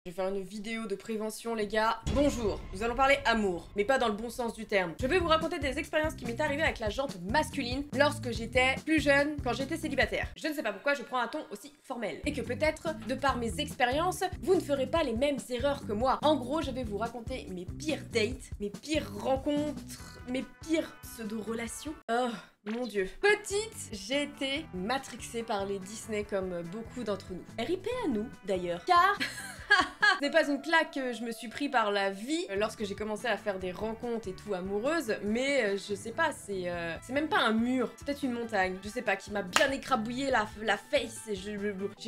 Je vais faire une vidéo de prévention les gars. Bonjour, nous allons parler amour, mais pas dans le bon sens du terme. Je vais vous raconter des expériences qui m'est arrivées avec la jante masculine lorsque j'étais plus jeune, quand j'étais célibataire. Je ne sais pas pourquoi je prends un ton aussi formel. Et que peut-être, de par mes expériences, vous ne ferez pas les mêmes erreurs que moi. En gros, je vais vous raconter mes pires dates, mes pires rencontres, mes pires pseudo-relations. Oh mon dieu. Petite, j'ai été matrixée par les Disney comme beaucoup d'entre nous. RIP à nous d'ailleurs, car ce n'est pas une claque que je me suis pris par la vie lorsque j'ai commencé à faire des rencontres et tout amoureuses, mais je sais pas, c'est même pas un mur, c'est peut-être une montagne, je sais pas, qui m'a bien écrabouillé la face et j'ai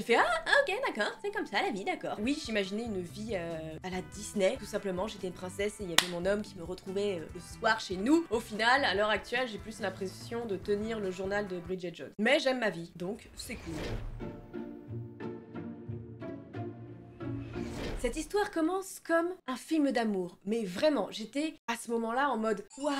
fait ok d'accord, c'est comme ça la vie, d'accord. Oui, j'imaginais une vie à la Disney, tout simplement, j'étais une princesse et il y avait mon homme qui me retrouvait le soir chez nous. Au final, à l'heure actuelle, j'ai plus l'impression de tenir le journal de Bridget Jones. Mais j'aime ma vie, donc c'est cool. Cette histoire commence comme un film d'amour, mais vraiment, j'étais à ce moment-là en mode waouh,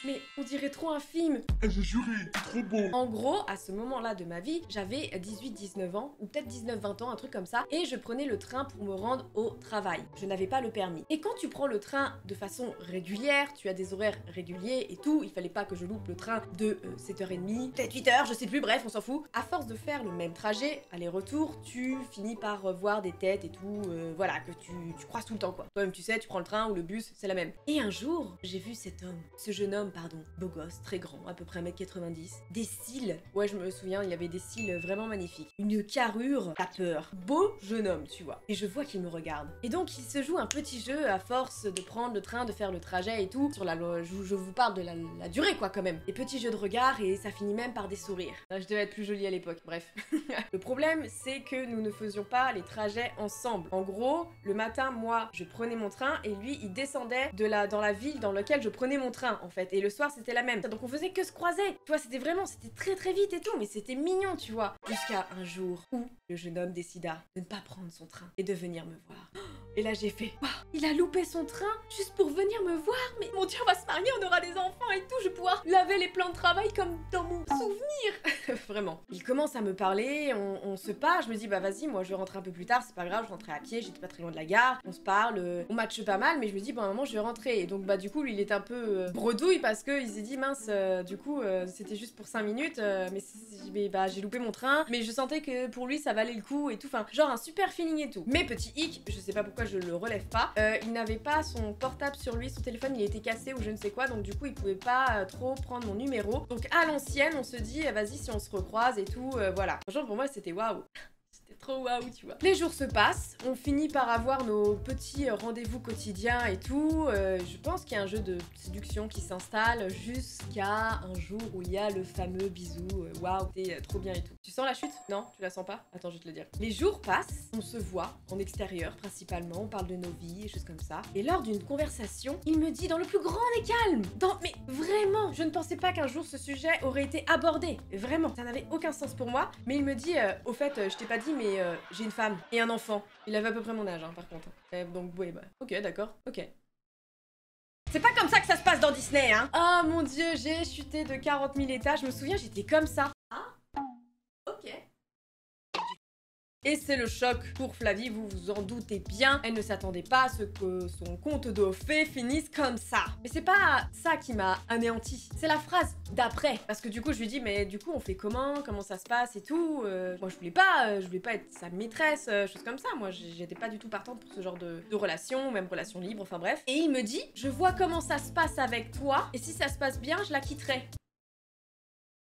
mais on dirait trop un film. J'ai juré, c'est trop beau. En gros, à ce moment-là de ma vie, j'avais 18-19 ans, ou peut-être 19-20 ans, un truc comme ça, et je prenais le train pour me rendre au travail. Je n'avais pas le permis. Et quand tu prends le train de façon régulière, tu as des horaires réguliers et tout, il fallait pas que je loupe le train de 7h30, peut-être 8h, je sais plus, bref, on s'en fout. À force de faire le même trajet, aller-retour, tu finis par voir des têtes et tout, voilà, que tu croises tout le temps quoi. Toi-même tu sais, tu prends le train ou le bus, c'est la même. Et un jour, j'ai vu ce jeune homme, pardon, beau gosse, très grand, à peu près 1m90, des cils, ouais je me souviens, il y avait des cils vraiment magnifiques, une carrure, à peur, beau jeune homme, tu vois. Et je vois qu'il me regarde. Et donc il se joue un petit jeu à force de prendre le train, de faire le trajet et tout, sur je vous parle de la durée quoi quand même. Des petits jeux de regard et ça finit même par des sourires. Je devais être plus jolie à l'époque, bref. Le problème c'est que nous ne faisions pas les trajets ensemble. En gros, le matin, moi, je prenais mon train et lui, il descendait dans la ville dans laquelle je prenais mon train, en fait. Et le soir, c'était la même. Donc on faisait que se croiser. Tu vois, c'était très très vite et tout, mais c'était mignon, tu vois. Jusqu'à un jour où le jeune homme décida de ne pas prendre son train et de venir me voir. Et là, j'ai fait wow, il a loupé son train juste pour venir me voir. Mais mon Dieu, on va se marier, on aura des enfants et tout. Je vais pouvoir laver les plans de travail comme dans mon souvenir. Vraiment. Il commence à me parler, on se parle. Je me dis, bah vas-y, moi je vais rentrer un peu plus tard, c'est pas grave, je rentrais à pied, j'étais pas très loin de la gare. On se parle, on matche pas mal, mais je me dis, bon, à un moment, je vais rentrer. Et donc, bah du coup, lui, il est un peu bredouille parce qu'il s'est dit, mince, du coup, c'était juste pour 5 minutes, mais bah j'ai loupé mon train. Mais je sentais que pour lui, ça valait le coup et tout. Enfin, genre un super feeling et tout. Mais petit hic, je sais pas pourquoi je le relève pas, il n'avait pas son portable sur lui, son téléphone il était cassé ou je ne sais quoi, donc du coup il pouvait pas trop prendre mon numéro. Donc à l'ancienne on se dit vas-y si on se recroise et tout, voilà. Franchement pour moi c'était waouh. Trop waouh, tu vois. Les jours se passent, on finit par avoir nos petits rendez-vous quotidiens et tout. Je pense qu'il y a un jeu de séduction qui s'installe jusqu'à un jour où il y a le fameux bisou. Waouh, t'es trop bien et tout. Tu sens la chute? Non, tu la sens pas? Attends, je vais te le dire. Les jours passent, on se voit en extérieur principalement, on parle de nos vies et choses comme ça. Et lors d'une conversation, il me dit dans le plus grand des calmes, mais vraiment, je ne pensais pas qu'un jour ce sujet aurait été abordé. Vraiment, ça n'avait aucun sens pour moi. Mais il me dit, au fait, je t'ai pas dit, mais j'ai une femme et un enfant. Il avait à peu près mon âge, hein, par contre. Donc, ouais, bah, ok, d'accord, ok. C'est pas comme ça que ça se passe dans Disney, hein. Oh mon dieu, j'ai chuté de 40 000 étages. Je me souviens, j'étais comme ça. Ah, ok. Et c'est le choc pour Flavie, vous vous en doutez bien. Elle ne s'attendait pas à ce que son conte de fées finisse comme ça. Mais c'est pas ça qui m'a anéanti. C'est la phrase d'après. Parce que du coup, je lui dis, mais du coup, on fait comment? Comment ça se passe et tout? Moi, je voulais pas être sa maîtresse, choses comme ça. Moi, j'étais pas du tout partante pour ce genre de relation, même relation libre, enfin bref. Et il me dit, je vois comment ça se passe avec toi, et si ça se passe bien, je la quitterai.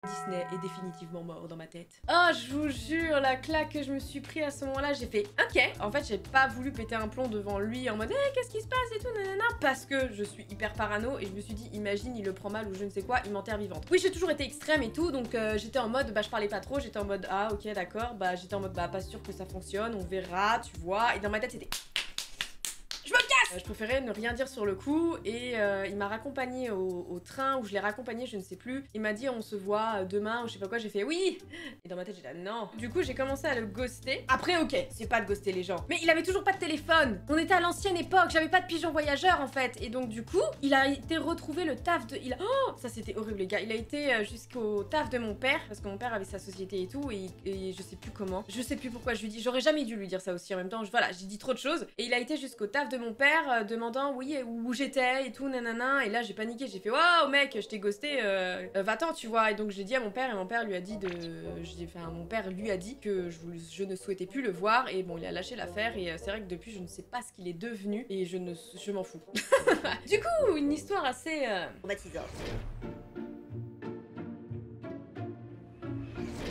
Disney est définitivement mort dans ma tête. Oh, je vous jure, la claque que je me suis pris à ce moment-là, j'ai fait ok. En fait, j'ai pas voulu péter un plomb devant lui en mode qu'est-ce qui se passe et tout, nanana, parce que je suis hyper parano et je me suis dit, imagine, il le prend mal ou je ne sais quoi, il m'enterre vivante. Oui, j'ai toujours été extrême et tout, donc j'étais en mode, bah je parlais pas trop, j'étais en mode ah ok d'accord, bah j'étais en mode bah pas sûr que ça fonctionne, on verra, tu vois, et dans ma tête c'était je me casse. Je préférais ne rien dire sur le coup et il m'a raccompagné au train ou je l'ai raccompagné, je ne sais plus. Il m'a dit on se voit demain ou je sais pas quoi, j'ai fait oui. Et dans ma tête j'ai dit non. Du coup j'ai commencé à le ghoster. Après ok, c'est pas de ghoster les gens. Mais il avait toujours pas de téléphone. On était à l'ancienne époque, j'avais pas de pigeon voyageur en fait. Et donc du coup, il a été retrouver le taf de... Oh, ça c'était horrible les gars. Il a été jusqu'au taf de mon père parce que mon père avait sa société et tout et je sais plus comment. Je sais plus pourquoi je lui dis. J'aurais jamais dû lui dire ça aussi en même temps. Voilà, j'ai dit trop de choses. Et il a été jusqu'au taf de mon père demandant oui où j'étais et tout nanana. Et là j'ai paniqué, j'ai fait waouh mec, je t'ai ghosté, va-t'en tu vois. Et donc j'ai dit à mon père et mon père lui a dit mon père lui a dit que je ne souhaitais plus le voir et bon il a lâché l'affaire et c'est vrai que depuis je ne sais pas ce qu'il est devenu et je m'en fous. Du coup une histoire assez traumatisante.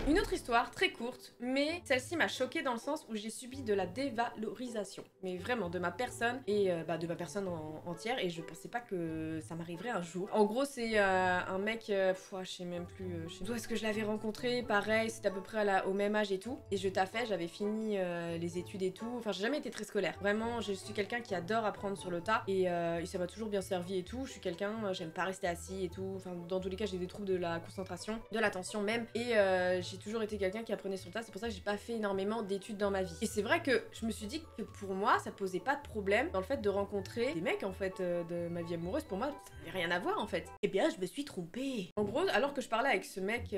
Une autre histoire très courte, mais celle-ci m'a choquée dans le sens où j'ai subi de la dévalorisation. Mais vraiment, de ma personne et de ma personne entière et je pensais pas que ça m'arriverait un jour. En gros, c'est un mec, je sais même plus d'où est-ce que je l'avais rencontré, pareil, c'était à peu près au même âge et tout. Et je taffais, j'avais fini les études et tout, enfin j'ai jamais été très scolaire. Vraiment, je suis quelqu'un qui adore apprendre sur le tas et ça m'a toujours bien servi et tout. Je suis quelqu'un, j'aime pas rester assis et tout, enfin dans tous les cas j'ai des troubles de la concentration, de l'attention même et j'ai toujours été quelqu'un qui apprenait sur le tas, c'est pour ça que j'ai pas fait énormément d'études dans ma vie. Et c'est vrai que je me suis dit que pour moi, ça posait pas de problème dans le fait de rencontrer des mecs en fait de ma vie amoureuse, pour moi ça n'avait rien à voir en fait. Eh bien je me suis trompée. En gros, alors que je parlais avec ce mec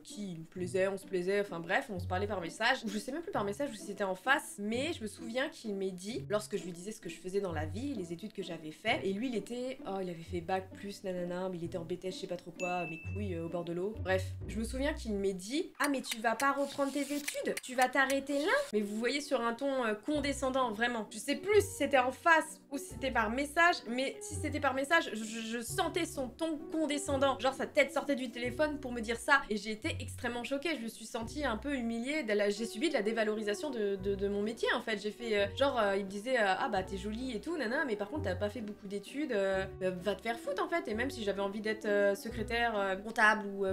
qui me plaisait, on se plaisait, enfin bref, on se parlait par message, ou je sais même plus par message ou si c'était en face, mais je me souviens qu'il m'ait dit, lorsque je lui disais ce que je faisais dans la vie, les études que j'avais fait, et lui il était, il avait fait bac plus nanana, mais il était en BTS je sais pas trop quoi, mes couilles au bord de l'eau. Bref, je me souviens qu'il m'ait dit, ah mais tu vas pas reprendre tes études, tu vas t'arrêter là. Mais vous voyez sur un ton condescendant, vraiment. Je sais plus si c'était en face ou si c'était par message, mais si c'était par message, je sentais son ton condescendant. Genre sa tête sortait du téléphone pour me dire ça. Et j'ai été extrêmement choquée, je me suis sentie un peu humiliée. J'ai subi de la dévalorisation de mon métier en fait. J'ai fait, il me disait, ah bah t'es jolie et tout, nana, mais par contre t'as pas fait beaucoup d'études, va te faire foutre en fait. Et même si j'avais envie d'être secrétaire, comptable ou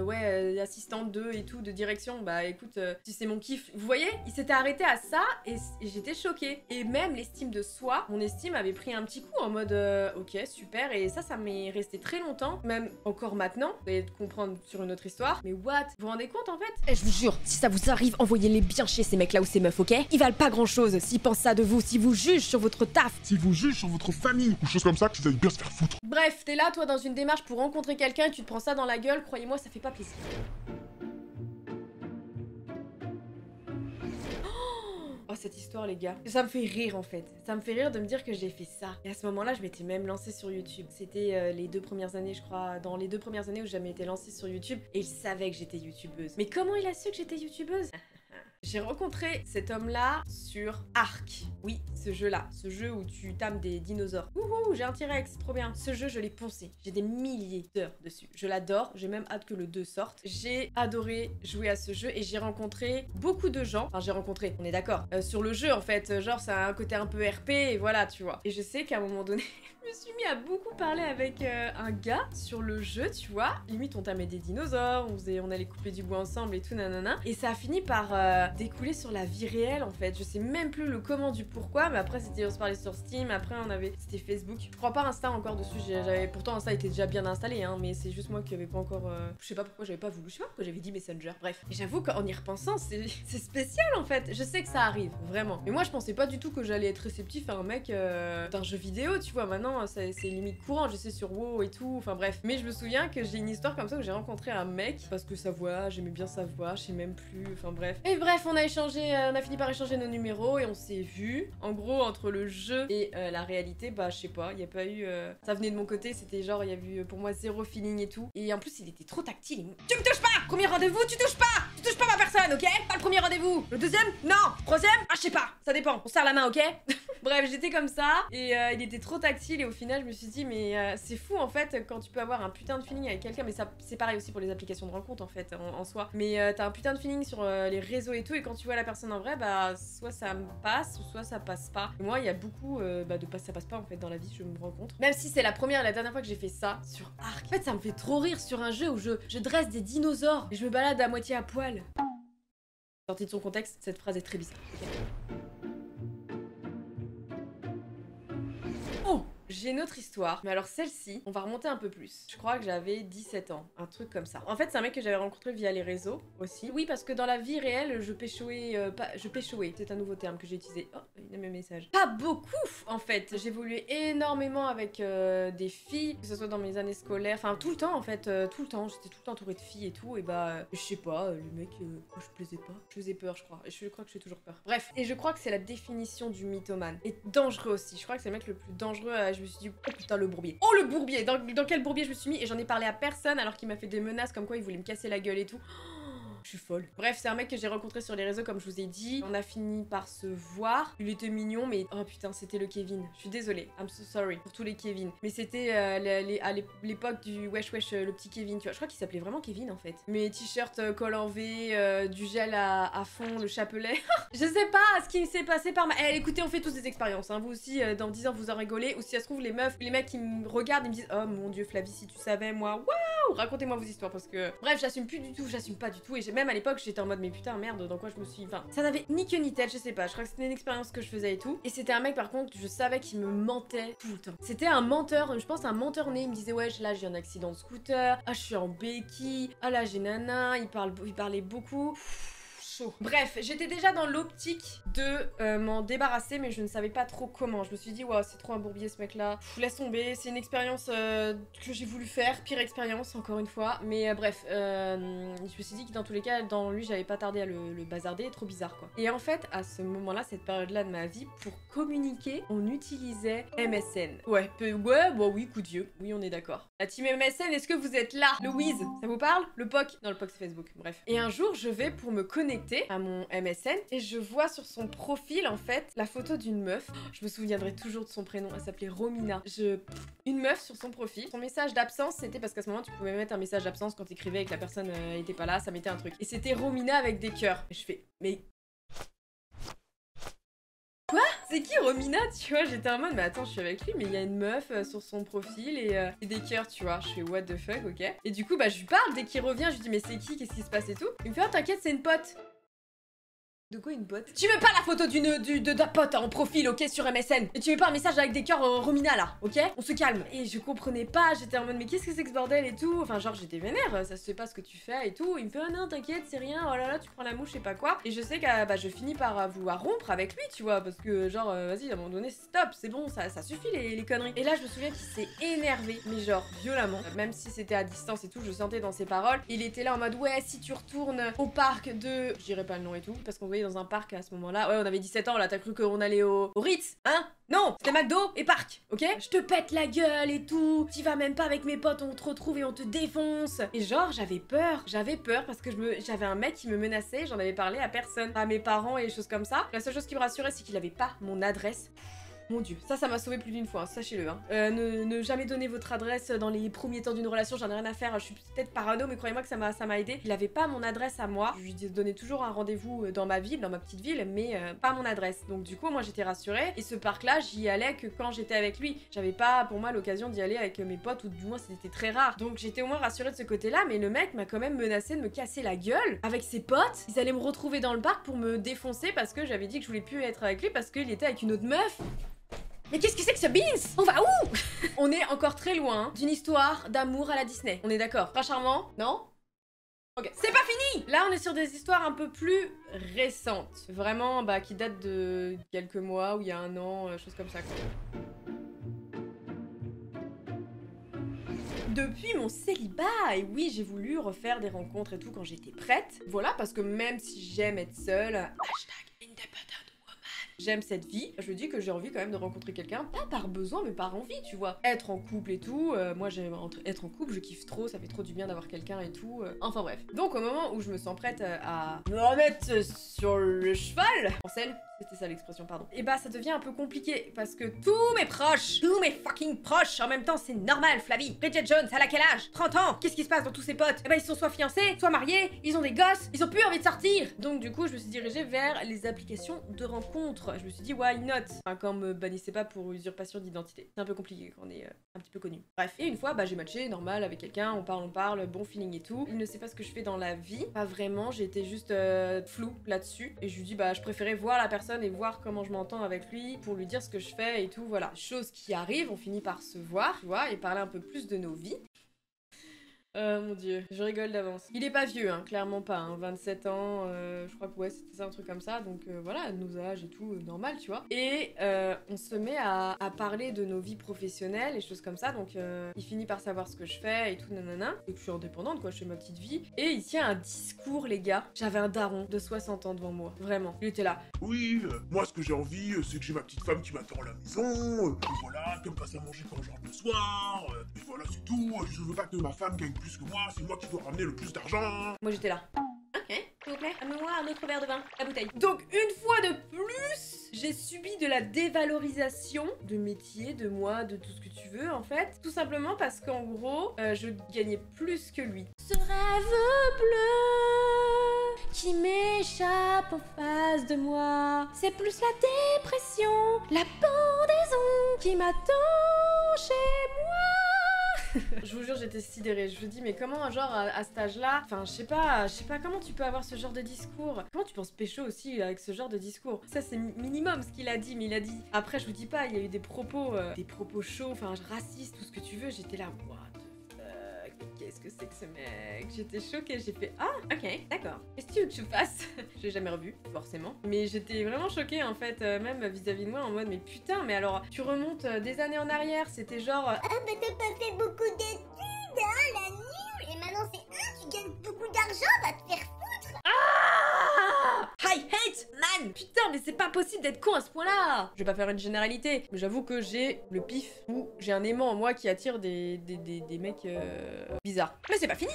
assistante et tout, de direction, bah écoute, si c'est mon kiff. Vous voyez, il s'était arrêté à ça et j'étais choquée. Et même l'estime de soi, mon estime avait pris un petit coup en mode ok, super. Et ça m'est resté très longtemps, même encore maintenant. Vous allez comprendre sur une autre histoire. Mais what? Vous vous rendez compte en fait? Eh, je vous jure, si ça vous arrive, envoyez-les bien chez ces mecs là ou ces meufs, ok? Ils valent pas grand chose s'ils pensent ça de vous, s'ils vous jugent sur votre taf. S'ils vous jugent sur votre famille ou choses comme ça, qu'ils aillent bien se faire foutre. Bref, t'es là toi dans une démarche pour rencontrer quelqu'un et tu te prends ça dans la gueule, croyez-moi ça fait pas plaisir. Oh cette histoire les gars, ça me fait rire en fait, ça me fait rire de me dire que j'ai fait ça. Et à ce moment là je m'étais même lancée sur YouTube, c'était les 2 premières années je crois, dans les 2 premières années où j'ai jamais été lancée sur YouTube et il savait que j'étais youtubeuse. Mais comment il a su que j'étais youtubeuse? J'ai rencontré cet homme-là sur Ark. Oui, ce jeu-là. Ce jeu où tu tames des dinosaures. Wouhou, j'ai un T-Rex, trop bien. Ce jeu, je l'ai poncé. J'ai des milliers d'heures dessus. Je l'adore. J'ai même hâte que le 2 sorte. J'ai adoré jouer à ce jeu et j'ai rencontré beaucoup de gens. Enfin, j'ai rencontré, on est d'accord. Sur le jeu, en fait. Genre, ça a un côté un peu RP et voilà, tu vois. Et je sais qu'à un moment donné, je me suis mis à beaucoup parler avec un gars sur le jeu, tu vois. Limite, on tamait des dinosaures, on allait couper du bois ensemble et tout, nanana. Et ça a fini par découler sur la vie réelle, en fait. Je sais même plus le comment du pourquoi, mais après, on se parlait sur Steam, après, c'était Facebook. Je crois pas Insta encore dessus, pourtant Insta était déjà bien installé, hein, mais c'est juste moi qui avais pas encore... Je sais pas pourquoi j'avais pas voulu, je sais pas pourquoi j'avais dit Messenger, bref. Et j'avoue qu'en y repensant, c'est spécial, en fait. Je sais que ça arrive, vraiment. Mais moi, je pensais pas du tout que j'allais être réceptif à un mec d'un jeu vidéo, tu vois. Maintenant, c'est limite courant, je sais, sur WoW et tout, enfin bref. Mais je me souviens que j'ai une histoire comme ça où j'ai rencontré un mec, parce que sa voix, j'aimais bien sa voix, je sais même plus, enfin bref. Et bref, on a fini par échanger nos numéros et on s'est vus. En gros, entre le jeu et la réalité, bah je sais pas, il y a pas eu... Ça venait de mon côté, c'était genre, il y a eu pour moi 0 feeling et tout. Et en plus, il était trop tactile. Tu me touches pas! Premier rendez-vous, tu touches pas! Tu touches pas ma personne, ok? Pas le premier rendez-vous. Le deuxième? Non! Troisième? Ah, je sais pas, ça dépend. On serre la main, ok? Bref, j'étais comme ça et il était trop tactile et au final, je me suis dit, mais c'est fou en fait quand tu peux avoir un putain de feeling avec quelqu'un, mais ça c'est pareil aussi pour les applications de rencontre en fait, en soi. Mais t'as un putain de feeling sur les réseaux et tout, et quand tu vois la personne en vrai, bah soit ça me passe ou soit ça passe pas. Et moi, il y a beaucoup ça passe pas en fait dans la vie, je me rends compte. Même si c'est la première et la dernière fois que j'ai fait ça sur Ark. En fait, ça me fait trop rire sur un jeu où je dresse des dinosaures et je me balade à moitié à poil. Sorti de son contexte, cette phrase est très bizarre. Oh, j'ai une autre histoire, mais alors celle-ci, on va remonter un peu plus. Je crois que j'avais 17 ans, un truc comme ça. En fait, c'est un mec que j'avais rencontré via les réseaux aussi. Oui, parce que dans la vie réelle, je péchoais, je péchoais, c'est un nouveau terme que j'ai utilisé. Oh, il y a mes messages. Pas beaucoup, en fait. J'évoluais énormément avec des filles, que ce soit dans mes années scolaires, enfin tout le temps en fait, tout le temps. J'étais tout le temps entourée de filles et tout, et bah, je sais pas, les mecs, je plaisais pas. Je faisais peur, je crois. Et je crois que je fais toujours peur. Bref, et je crois que c'est la définition du mythomane. Et dangereux aussi. Je crois que c'est le mec le plus dangereux. Je me suis dit, oh putain, le bourbier. Oh, le bourbier! Dans quel bourbier je me suis mis? Et j'en ai parlé à personne alors qu'il m'a fait des menaces comme quoi il voulait me casser la gueule et tout. Je suis folle. Bref, c'est un mec que j'ai rencontré sur les réseaux, comme je vous ai dit. On a fini par se voir. Il était mignon, mais oh putain, c'était le Kevin. Je suis désolée. I'm so sorry pour tous les Kevin. Mais c'était à l'époque du wesh wesh, le petit Kevin, tu vois. Je crois qu'il s'appelait vraiment Kevin en fait. Mes t-shirts col en V, du gel à fond, le chapelet. Je sais pas ce qui s'est passé par ma. Eh, écoutez, on fait tous des expériences. Hein. Vous aussi, dans 10 ans, vous en rigolez. Ou si ça se trouve, les meufs, les mecs qui me regardent, ils me disent, oh mon dieu, Flavie, si tu savais, moi, waouh, racontez-moi vos histoires parce que. Bref, j'assume plus du tout, j'assume pas du tout. Et même à l'époque, j'étais en mode, mais putain, merde, dans quoi je me suis. Enfin, ça n'avait ni queue ni tête, je sais pas. Je crois que c'était une expérience que je faisais et tout. Et c'était un mec, par contre, je savais qu'il me mentait tout le temps. C'était un menteur, je pense, un menteur né. Il me disait, ouais, là, j'ai un accident de scooter. Ah, je suis en béquille. Ah, là, j'ai nana. Il parlait beaucoup. Bref, j'étais déjà dans l'optique de m'en débarrasser, mais je ne savais pas trop comment. Je me suis dit, waouh, c'est trop un bourbier ce mec-là. Laisse tomber, c'est une expérience que j'ai voulu faire. Pire expérience, encore une fois. Mais bref, je me suis dit que dans tous les cas, dans lui, j'avais pas tardé à le bazarder. Trop bizarre, quoi. Et en fait, à ce moment-là, cette période-là de ma vie, pour communiquer, on utilisait MSN. Ouais, bon oui, coup de vieux. Oui, on est d'accord. La team MSN, est-ce que vous êtes là? Le Wiz, ça vous parle? Le POC? Non, le POC, c'est Facebook. Bref. Et un jour, je vais pour me connecter à mon MSN et je vois sur son profil en fait la photo d'une meuf. Je me souviendrai toujours de son prénom, elle s'appelait Romina. Une meuf sur son profil. Son message d'absence, c'était parce qu'à ce moment tu pouvais mettre un message d'absence quand t'écrivais et que la personne était pas là, ça mettait un truc. Et c'était Romina avec des cœurs. Et je fais, mais quoi? C'est qui Romina? Tu vois, j'étais en mode, mais attends, je suis avec lui, mais il y a une meuf sur son profil et des cœurs, tu vois. Je fais what the fuck, ok. Et du coup, bah, je lui parle dès qu'il revient, je lui dis, mais c'est qui? Qu'est-ce qui se passe et tout? Il me fait, oh, t'inquiète, c'est une pote. De quoi une pote? Tu mets pas la photo de ta pote en profil, ok, sur MSN. Et tu mets pas un message avec des cœurs Romina là, ok? On se calme. Et je comprenais pas, j'étais en mode mais qu'est-ce que c'est que ce bordel et tout. Enfin genre j'étais vénère, ça se fait pas ce que tu fais et tout. Il me fait oh non t'inquiète c'est rien, oh là là tu prends la mouche je sais pas quoi. Et je sais que bah, je finis par vouloir rompre avec lui tu vois. Parce que genre vas-y à un moment donné stop, c'est bon, ça suffit les conneries. Et là je me souviens qu'il s'est énervé, mais genre violemment. Même si c'était à distance et tout, je sentais dans ses paroles. Il était là en mode ouais si tu retournes au parc de... Je dirais pas le nom et tout, parce qu'on voyait dans un parc à ce moment-là. Ouais, on avait 17 ans là, t'as cru qu'on allait au Ritz, hein? Non, c'était McDo et parc, ok? Je te pète la gueule et tout, t'y vas même pas avec mes potes, on te retrouve et on te défonce. Et genre, j'avais peur parce que j'avais un mec qui me menaçait, j'en avais parlé à personne, à mes parents et des choses comme ça. La seule chose qui me rassurait, c'est qu'il avait pas mon adresse. Mon dieu, ça m'a sauvé plus d'une fois, hein, sachez-le. Hein. Ne jamais donner votre adresse dans les premiers temps d'une relation, j'en ai rien à faire, je suis peut-être parano, mais croyez-moi que ça m'a aidé. Il avait pas mon adresse à moi, je lui donnais toujours un rendez-vous dans ma ville, dans ma petite ville, mais pas mon adresse. Donc du coup, moi j'étais rassurée, et ce parc-là, j'y allais que quand j'étais avec lui. J'avais pas, pour moi, l'occasion d'y aller avec mes potes, ou du moins c'était très rare. Donc j'étais au moins rassurée de ce côté-là, mais le mec m'a quand même menacé de me casser la gueule avec ses potes. Ils allaient me retrouver dans le parc pour me défoncer parce que j'avais dit que je voulais plus être avec lui parce qu'il était avec une autre meuf. Mais qu'est-ce que c'est que ce Beans? On va où? On est encore très loin d'une histoire d'amour à la Disney. On est d'accord? Pas charmant? Non? Ok. C'est pas fini! Là, on est sur des histoires un peu plus récentes. Vraiment, bah, qui datent de quelques mois ou il y a un an, choses comme ça, quoi. Depuis mon célibat, et oui, j'ai voulu refaire des rencontres et tout quand j'étais prête. Voilà, parce que même si j'aime être seule, hashtag independent. J'aime cette vie, je me dis que j'ai envie quand même de rencontrer quelqu'un, pas par besoin mais par envie, tu vois. Être en couple et tout, moi j'aime être en couple, je kiffe trop, ça fait trop du bien d'avoir quelqu'un et tout, enfin bref. Donc au moment où je me sens prête à me remettre sur le cheval, en selle, c'était ça l'expression, pardon. Et bah ça devient un peu compliqué, parce que tous mes fucking proches, en même temps c'est normal, Flavie. Bridget Jones, elle a quel âge? 30 ans? Qu'est-ce qui se passe dans tous ses potes? Eh bah ils sont soit fiancés, soit mariés, ils ont des gosses, ils ont plus envie de sortir. Donc du coup je me suis dirigée vers les applications de rencontres. Je me suis dit why not? Enfin quand me bannissez pas pour usurpation d'identité. C'est un peu compliqué quand on est un petit peu connu. Bref, et une fois bah j'ai matché normal avec quelqu'un, on parle, bon feeling et tout. Il ne sait pas ce que je fais dans la vie, pas vraiment, j'ai été juste floue là-dessus. Et je lui dis bah je préférais voir la personne personne et voir comment je m'entends avec lui pour lui dire ce que je fais et tout, voilà. Chose qui arrive, on finit par se voir, tu vois, et parler un peu plus de nos vies. Mon dieu, je rigole d'avance. Il est pas vieux, hein, clairement pas, hein, 27 ans, je crois que ouais, c'était ça, un truc comme ça, donc voilà, nos âges et tout, normal, tu vois. Et on se met à parler de nos vies professionnelles et choses comme ça, donc il finit par savoir ce que je fais et tout, nanana, et que je suis indépendante, quoi, je fais ma petite vie. Et il tient un discours, les gars. J'avais un daron de 60 ans devant moi, vraiment. Il était là. Oui, moi ce que j'ai envie, c'est que j'ai ma petite femme qui m'attend à la maison, voilà, qu'elle me passe à manger quand je rentre le soir, et voilà, c'est tout. Je veux pas que ma femme gagne plus que moi, c'est moi qui dois ramener le plus d'argent. Moi, j'étais là. Ok, s'il vous plaît, amenez-moi un autre verre de vin, la bouteille. Donc, une fois de plus, j'ai subi de la dévalorisation de métier, de moi, de tout ce que tu veux, en fait. Tout simplement parce qu'en gros, je gagnais plus que lui. Ce rêve bleu qui m'échappe en face de moi, c'est plus la dépression, la pendaison qui m'attend chez moi. Je vous jure, j'étais sidérée. Je me dis, mais comment, genre, à cet âge-là, enfin, je sais pas, comment tu peux avoir ce genre de discours? Comment tu penses pécho aussi avec ce genre de discours? Ça, c'est minimum ce qu'il a dit, mais il a dit. Après, je vous dis pas, il y a eu des propos chauds, enfin, racistes, tout ce que tu veux. J'étais là, what the fuck, qu'est-ce que c'est que ce mec? J'étais choquée, j'ai fait, ah, ok, d'accord. Qu'est-ce que tu veux que je fasse? Je l'ai jamais revu, forcément. Mais j'étais vraiment choquée, en fait, même vis-à-vis de moi, en mode, mais putain, mais alors, tu remontes des années en arrière, c'était genre... Ah bah t'as pas fait beaucoup d'études, hein, la nulle. Et maintenant c'est tu gagnes beaucoup d'argent, va te faire foutre. Ah, I hate man. Putain, mais c'est pas possible d'être con à ce point-là. Je vais pas faire une généralité, mais j'avoue que j'ai le pif, ou j'ai un aimant en moi qui attire des mecs bizarres. Mais c'est pas fini.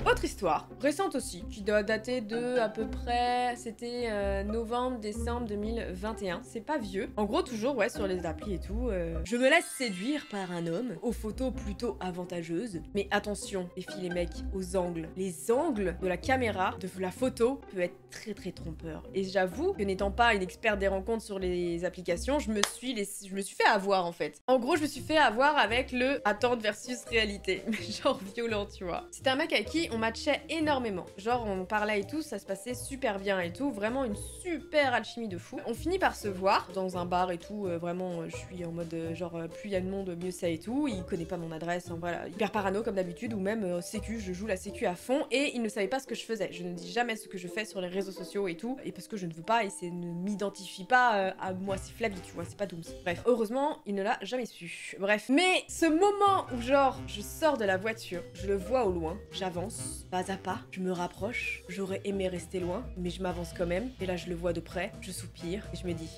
Autre histoire, récente aussi, qui doit dater de à peu près, c'était novembre-décembre 2021, c'est pas vieux. En gros, toujours, ouais, sur les applis et tout, je me laisse séduire par un homme, aux photos plutôt avantageuses. Mais attention, les filles, les mecs, aux angles. Les angles de la caméra, de la photo, peut être très très trompeur. Et j'avoue que n'étant pas une experte des rencontres sur les applications, je me suis fait avoir, en fait. En gros, je me suis fait avoir avec le attente versus réalité. Mais genre violent, tu vois. C'était un mec avec qui on matchait énormément. Genre, on parlait et tout, ça se passait super bien et tout. Vraiment une super alchimie de fou. On finit par se voir dans un bar et tout. Vraiment, je suis en mode genre, plus il y a de monde, mieux ça et tout. Il connaît pas mon adresse, hein, voilà. Hyper parano comme d'habitude, ou même sécu, je joue la sécu à fond. Et il ne savait pas ce que je faisais. Je ne dis jamais ce que je fais sur les réseaux sociaux et tout. Et parce que je ne veux pas, et c'est ne m'identifie pas à moi. C'est Flavie, tu vois, c'est pas Dooms. Bref, heureusement, il ne l'a jamais su. Bref. Mais ce moment où genre, je sors de la voiture, je le vois au loin, j'avance. Pas à pas, je me rapproche, j'aurais aimé rester loin, mais je m'avance quand même, et là je le vois de près, je soupire, et je me dis,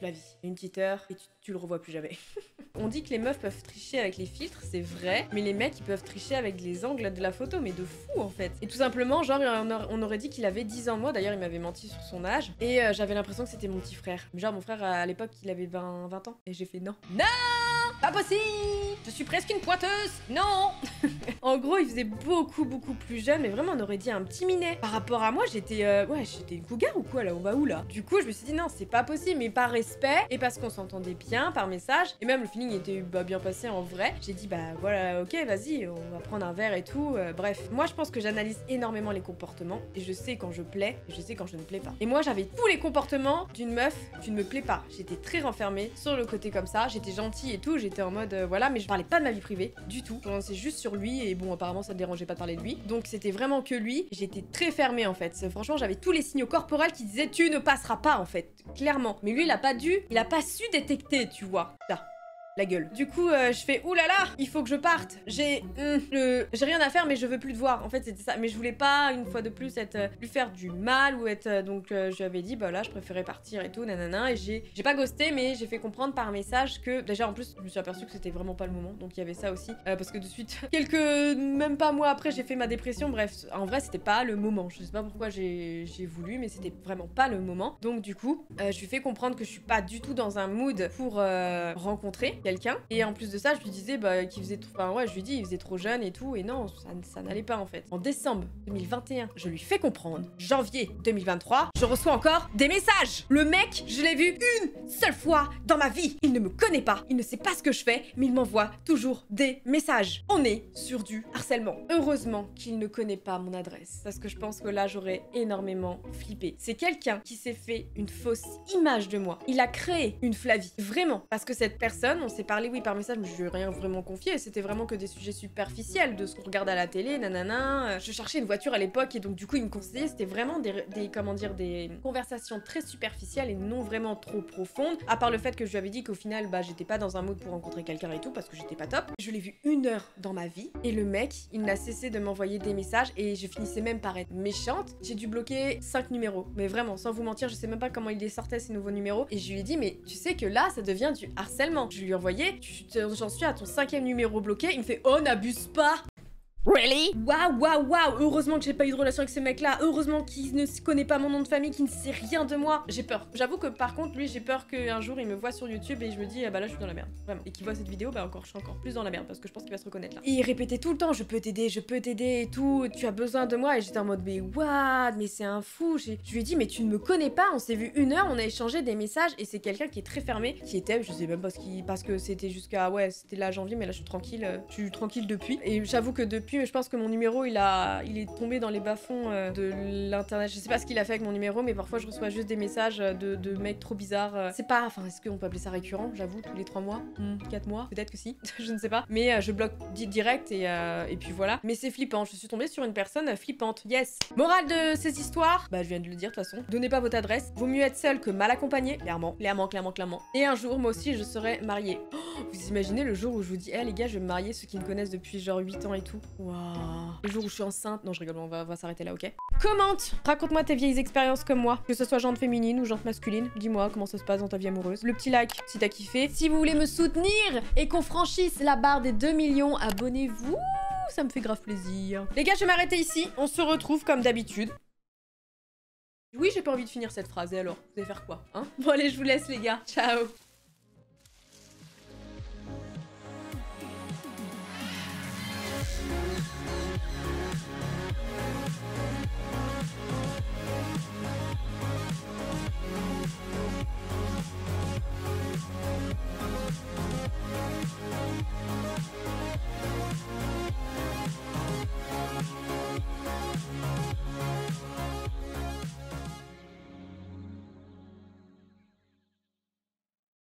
la vie, une petite heure, et tu le revois plus jamais. On dit que les meufs peuvent tricher avec les filtres, c'est vrai, mais les mecs ils peuvent tricher avec les angles de la photo, mais de fou en fait. Et tout simplement, genre on aurait dit qu'il avait 10 ans de moi, d'ailleurs il m'avait menti sur son âge, et j'avais l'impression que c'était mon petit frère. Genre mon frère à l'époque il avait 20 ans, et j'ai fait non. Non, pas possible. Je suis presque une pointeuse. Non. En gros, il faisait beaucoup plus jeune, mais vraiment on aurait dit un petit minet. Par rapport à moi, j'étais j'étais une cougar ou quoi là, on va où là? Du coup, je me suis dit non, c'est pas possible, mais par respect et parce qu'on s'entendait bien par message, et même le feeling était bien passé en vrai. J'ai dit bah voilà, ok, vas-y, on va prendre un verre et tout. Bref, moi je pense que j'analyse énormément les comportements et je sais quand je plais et je sais quand je ne plais pas. Et moi j'avais tous les comportements d'une meuf qui ne me plaît pas. J'étais très renfermée sur le côté comme ça, j'étais gentille et tout, j'étais en mode voilà, mais je parlais pas de ma vie privée du tout. C'est juste sur lui et bon apparemment ça me dérangeait pas de parler de lui. Donc c'était vraiment que lui. J'étais très fermée en fait. Franchement j'avais tous les signaux corporels qui disaient tu ne passeras pas en fait, clairement. Mais lui il a pas su détecter, tu vois. Là. La gueule. Du coup, je fais oulala, il faut que je parte. J'ai rien à faire, mais je veux plus te voir. En fait, c'était ça. Mais je voulais pas, une fois de plus, lui faire du mal ou être. Donc, je lui avais dit, bah là, je préférais partir et tout, nanana. Et j'ai pas ghosté, mais j'ai fait comprendre par message que. Déjà, en plus, je me suis aperçue que c'était vraiment pas le moment. Donc, il y avait ça aussi. Parce que de suite, même pas mois après, j'ai fait ma dépression. Bref, en vrai, c'était pas le moment. Je sais pas pourquoi j'ai voulu, mais c'était vraiment pas le moment. Donc, du coup, je lui fais comprendre que je suis pas du tout dans un mood pour rencontrer. quelqu'un. Et en plus de ça, je lui disais qu'il faisait... Enfin ouais, je lui dis, il faisait trop jeune et tout. Et non, ça n'allait pas en fait. En décembre 2021, je lui fais comprendre. Janvier 2023, je reçois encore des messages. Le mec, je l'ai vu une seule fois dans ma vie. Il ne me connaît pas, il ne sait pas ce que je fais, mais il m'envoie toujours des messages. On est sur du harcèlement. Heureusement qu'il ne connaît pas mon adresse, parce que je pense que là, j'aurais énormément flippé. C'est quelqu'un qui s'est fait une fausse image de moi. Il a créé une Flavie, vraiment. Parce que cette personne, on s'est parlé, oui, par message, mais je lui ai rien vraiment confié. C'était vraiment que des sujets superficiels, de ce qu'on regarde à la télé, nanana. Je cherchais une voiture à l'époque, et donc du coup, il me conseillait. C'était vraiment des conversations très superficielles et non vraiment trop profondes. À part le fait que je lui avais dit qu'au final, j'étais pas dans un mood pour rencontrer quelqu'un et tout, parce que j'étais pas top. Je l'ai vu 1 heure dans ma vie, et le mec, il n'a cessé de m'envoyer des messages, et je finissais même par être méchante. J'ai dû bloquer 5 numéros. Mais vraiment, sans vous mentir, je sais même pas comment il les sortait, ces nouveaux numéros. Et je lui ai dit, mais tu sais que là, ça devient du harcèlement. Je lui ai envoyé, j'en suis à ton 5e numéro bloqué. Il me fait, oh, n'abuse pas. Really? Waouh. Heureusement que j'ai pas eu de relation avec ce mec-là. Heureusement qu'il ne connaît pas mon nom de famille, qu'il ne sait rien de moi. J'ai peur. J'avoue que par contre, lui, j'ai peur qu'un jour, il me voit sur YouTube et je me dis, là, je suis dans la merde. Vraiment. Et qu'il voit cette vidéo, je suis encore plus dans la merde parce que je pense qu'il va se reconnaître là. Et il répétait tout le temps, je peux t'aider et tout. Tu as besoin de moi. Et j'étais en mode, mais what? Mais c'est un fou. Je lui ai dit, mais tu ne me connais pas. On s'est vu 1 heure, on a échangé des messages et c'est quelqu'un qui est très fermé, qui était, je sais même pas parce que c'était jusqu'à, ouais, c'était là janvier, mais là, je suis tranquille depuis. Et j'avoue que depuis, je pense que mon numéro, il est tombé dans les bas-fonds de l'internet. Je sais pas ce qu'il a fait avec mon numéro, mais parfois je reçois juste des messages de mecs trop bizarres. C'est pas, enfin, est-ce qu'on peut appeler ça récurrent, j'avoue, tous les 3 mois, 4 mois, peut-être que si, je ne sais pas. Mais je bloque direct et puis voilà. Mais c'est flippant, je suis tombée sur une personne flippante, yes. Morale de ces histoires, je viens de le dire de toute façon. Donnez pas votre adresse, vaut mieux être seul que mal accompagné, clairement. Et un jour, moi aussi, je serai mariée. Oh, vous imaginez le jour où je vous dis, les gars, je vais me marier, ceux qui me connaissent depuis genre 8 ans et tout. Waouh. Le jour où je suis enceinte. Non, je rigole, on va s'arrêter là, ok? Commente! Raconte-moi tes vieilles expériences comme moi. Que ce soit jante féminine ou jante masculine. Dis-moi comment ça se passe dans ta vie amoureuse. Le petit like si t'as kiffé. Si vous voulez me soutenir et qu'on franchisse la barre des 2 millions, abonnez-vous! Ça me fait grave plaisir. Les gars, je vais m'arrêter ici. On se retrouve comme d'habitude. Oui, j'ai pas envie de finir cette phrase. Et alors, vous allez faire quoi, hein? Bon, allez, je vous laisse, les gars. Ciao!